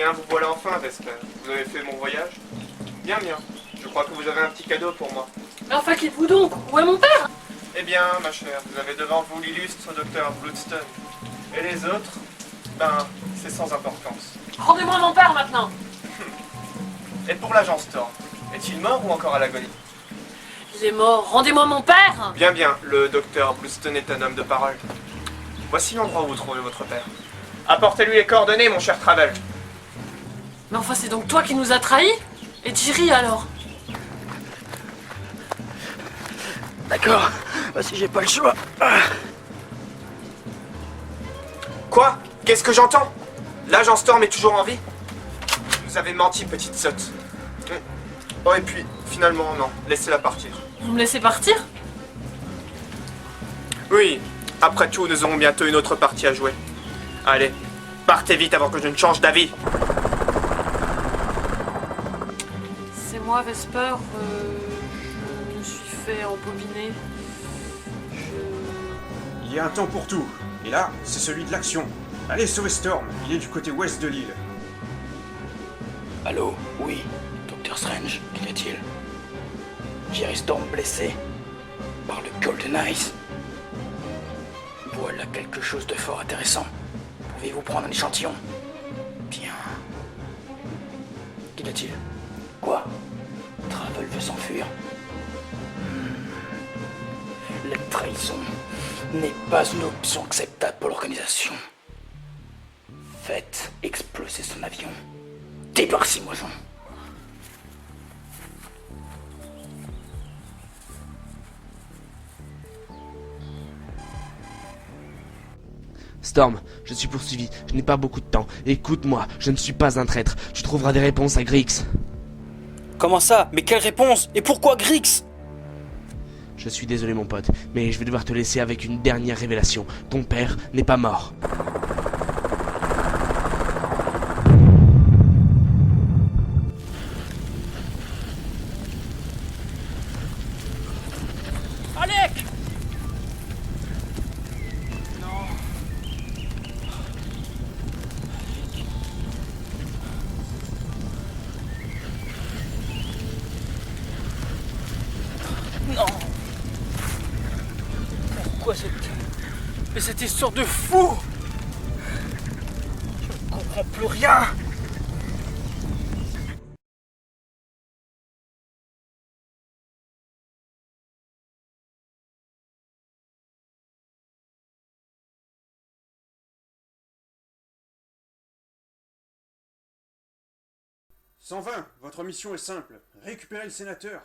bien, vous voilà enfin, Vesper. Vous avez fait mon voyage? Bien, bien. Je crois que vous avez un petit cadeau pour moi. Mais enfin, qui êtes-vous donc? Où est mon père? Eh bien, ma chère, vous avez devant vous l'illustre docteur Bloodstone. Et les autres, ben, c'est sans importance. Rendez-moi mon père maintenant. Et pour l'agent Storm, est-il mort ou encore à l'agonie? Il est mort. Rendez-moi mon père. Bien, bien, le docteur Bloodstone est un homme de parole. Voici l'endroit où vous trouvez votre père. Apportez-lui les coordonnées, mon cher Travel. Mais enfin, c'est donc toi qui nous as trahis? Et Jiri alors? D'accord, si j'ai pas le choix. Quoi? Qu'est-ce que j'entends? L'agent Storm est toujours en vie? Vous avez menti, petite sotte. Oh, et puis, finalement, non. Laissez-la partir. Vous me laissez partir? Oui, après tout, nous aurons bientôt une autre partie à jouer. Allez, partez vite avant que je ne change d'avis. C'est moi, Vesper. Je me suis fait embobiner. Il y a un temps pour tout. Et là, c'est celui de l'action. Allez sauver Storm, il est du côté ouest de l'île. Allô, oui, Docteur Strange, qu'y a-t-il? Jerry Storm blessé par le Golden Eyes. Voilà quelque chose de fort intéressant. Pouvez-vous prendre un échantillon? Bien. Qu'y a-t-il? Quoi? Travel veut s'enfuir. La trahison n'est pas une option acceptable pour l'organisation. Faites exploser son avion. Débarrassez-moi-en. Storm, je suis poursuivi, je n'ai pas beaucoup de temps. Écoute-moi, je ne suis pas un traître. Tu trouveras des réponses à Grix. Comment ça? Mais quelle réponse? Et pourquoi Grix? Je suis désolé mon pote, mais je vais devoir te laisser avec une dernière révélation. Ton père n'est pas mort. Alec! Non. Pourquoi cette histoire de fou? Je ne comprends plus rien. « 120, votre mission est simple. Récupérez le sénateur. »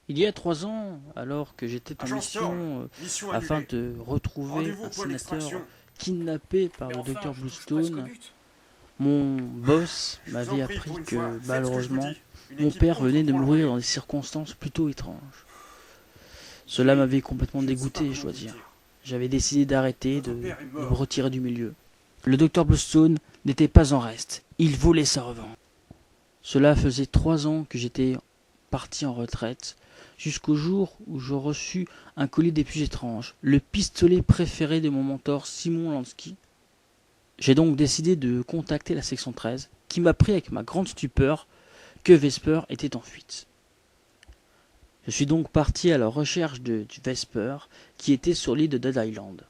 Il y a 3 ans, alors que j'étais en Agent mission Storm, mission afin annulée. de retrouver Rendez-vous un au point sénateur d'extraction. kidnappé par Mais le enfin, docteur je touche presque au Bluestone, but. mon boss Je vous m'avait en prie, appris pour une que fois, faites ce que je vous malheureusement, dis. Une mon équipe père venait de contre mourir le dans des circonstances plutôt étranges. Cela m'avait complètement Je ne sais pas dégoûté, je comment dois vous dire. dire. J'avais décidé d'arrêter, Votre de père est me mort. retirer du milieu. Le docteur Bluestone n'était pas en reste, il voulait sa revanche. Cela faisait 3 ans que j'étais parti en retraite, jusqu'au jour où je reçus un colis des plus étranges, le pistolet préféré de mon mentor Simon Lansky. J'ai donc décidé de contacter la section 13, qui m'a appris avec ma grande stupeur que Vesper était en fuite. Je suis donc parti à la recherche du Vesper, qui était sur l'île de Dead Island.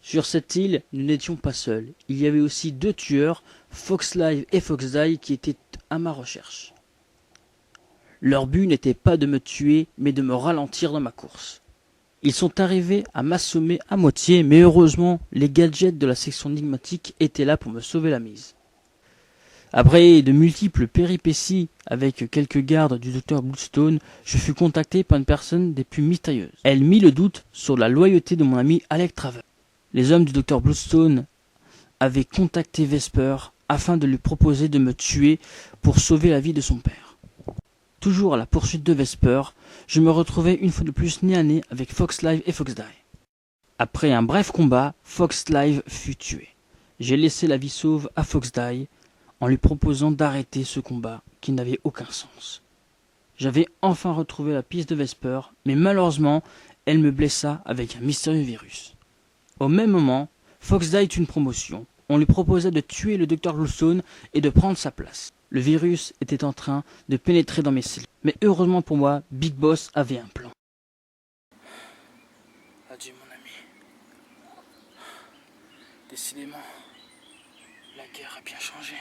Sur cette île, nous n'étions pas seuls. Il y avait aussi 2 tueurs, Foxlive et Foxdie, qui étaient à ma recherche. Leur but n'était pas de me tuer, mais de me ralentir dans ma course. Ils sont arrivés à m'assommer à moitié, mais heureusement, les gadgets de la section énigmatique étaient là pour me sauver la mise. Après de multiples péripéties avec quelques gardes du docteur Bloodstone, je fus contacté par une personne des plus mystérieuses. Elle mit le doute sur la loyauté de mon ami Alec Travel. Les hommes du docteur Bloodstone avaient contacté Vesper afin de lui proposer de me tuer pour sauver la vie de son père. Toujours à la poursuite de Vesper, je me retrouvais une fois de plus nez à nez avec Foxlive et Foxdie. Après un bref combat, Foxlive fut tué. J'ai laissé la vie sauve à Foxdie en lui proposant d'arrêter ce combat qui n'avait aucun sens. J'avais enfin retrouvé la piste de Vesper, mais malheureusement, elle me blessa avec un mystérieux virus. Au même moment, Foxdie eut une promotion. On lui proposa de tuer le Dr Gluestone et de prendre sa place. Le virus était en train de pénétrer dans mes cellules. Mais heureusement pour moi, Big Boss avait un plan. Adieu mon ami. Décidément, la guerre a bien changé.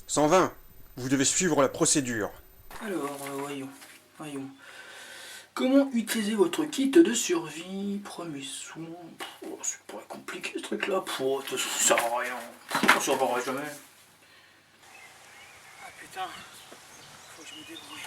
« 120, vous devez suivre la procédure. Alors, voyons. Comment utiliser votre kit de survie? Premier soin. C'est pas compliqué ce truc-là. Ça sert à rien. On s'en verra jamais. Ah putain, faut que je me débrouille.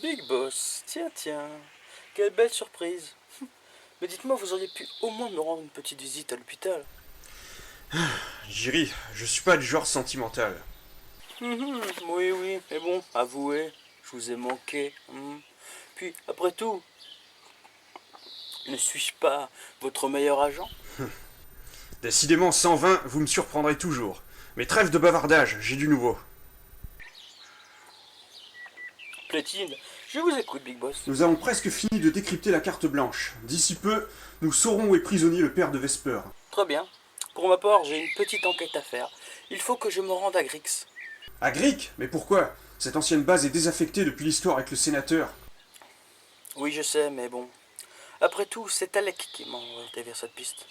Big Boss, tiens, quelle belle surprise. Mais dites-moi, vous auriez pu au moins me rendre une petite visite à l'hôpital. Jiri, je suis pas du genre sentimental. Oui, mais bon, avouez, je vous ai manqué. Puis, après tout, ne suis-je pas votre meilleur agent? Décidément, 120, vous me surprendrez toujours. Mais trêve de bavardage, j'ai du nouveau. Platine, je vous écoute, Big Boss. Nous avons presque fini de décrypter la carte blanche. D'ici peu, nous saurons où est prisonnier le père de Vesper. Très bien. Pour ma part, j'ai une petite enquête à faire. Il faut que je me rende à Grix. À Grick? Mais pourquoi? Cette ancienne base est désaffectée depuis l'histoire avec le sénateur. Oui, je sais, mais bon. Après tout, c'est Alec qui m'a orienté vers cette piste.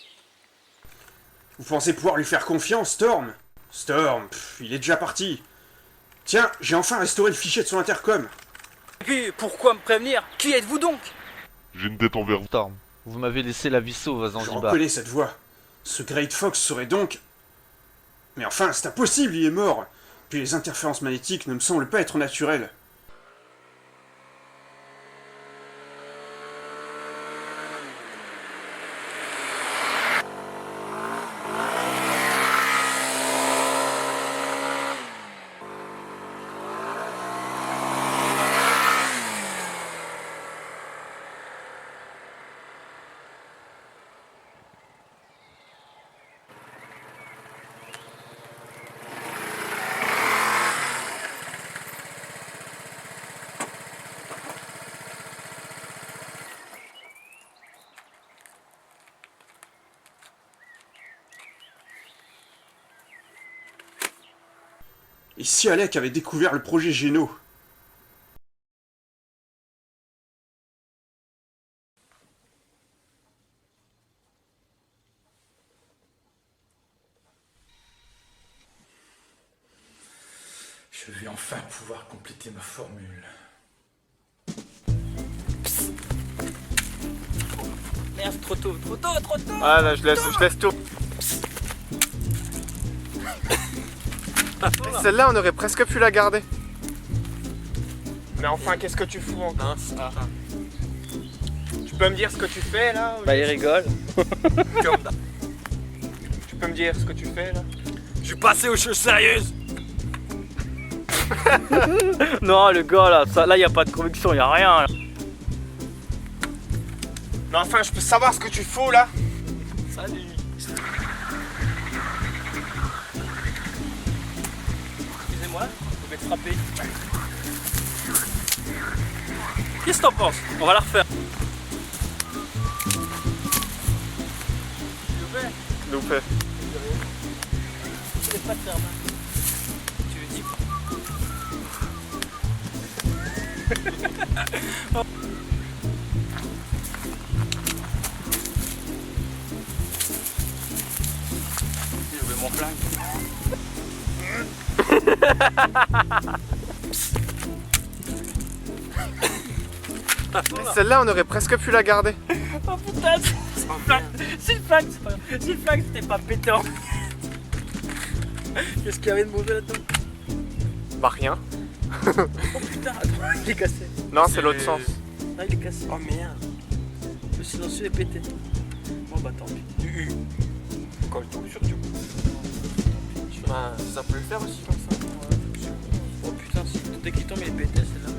Vous pensez pouvoir lui faire confiance, Storm? Storm, il est déjà parti. Tiens, j'ai enfin restauré le fichier de son intercom. Et puis, pourquoi me prévenir? Qui êtes-vous donc? J'ai une tête envers vous. Storm, vous m'avez laissé la vie sauve à Je Zanzibar. reconnais cette voix. Ce Great Fox serait donc... Mais enfin, c'est impossible, il est mort. Puis les interférences magnétiques ne me semblent pas être naturelles. Et si Alec avait découvert le projet Géno? Je vais enfin pouvoir compléter ma formule. Merde, trop tôt. Ah là, je laisse tout. Celle-là, on aurait presque pu la garder. Mais enfin, qu'est-ce que tu fous encore? Tu peux me dire ce que tu fais là? Bah, il rigole. Tu peux me dire ce que tu fais là? Je suis passé aux choses sérieuses. Non, le gars là, y a pas de conviction, y a rien. Là. Mais enfin, je peux savoir ce que tu fous là? Salut. Excusez-moi, vous m'êtes frappé. Qu'est-ce que t'en penses? On va la refaire. Loupé. Je vais pas te faire mal. Tu le dis pas. Je veux mon flingue. Celle-là, on aurait presque pu la garder. Oh putain, c'est une flingue. C'est une flingue, c'est pas grave. C'est une flingue, c'était pas pétant. Qu'est-ce qu'il y avait de mauvais là-dedans? Bah rien. Oh putain, attends, il est cassé. Non, c'est l'autre sens. Ah, il est cassé. Oh merde. Le silencieux est pété. Bon bah tant pis. Colle tout sur tout. Bah, ça peut le faire aussi comme ça. Oh putain, si tout est qui tombe, il est pété celle-là.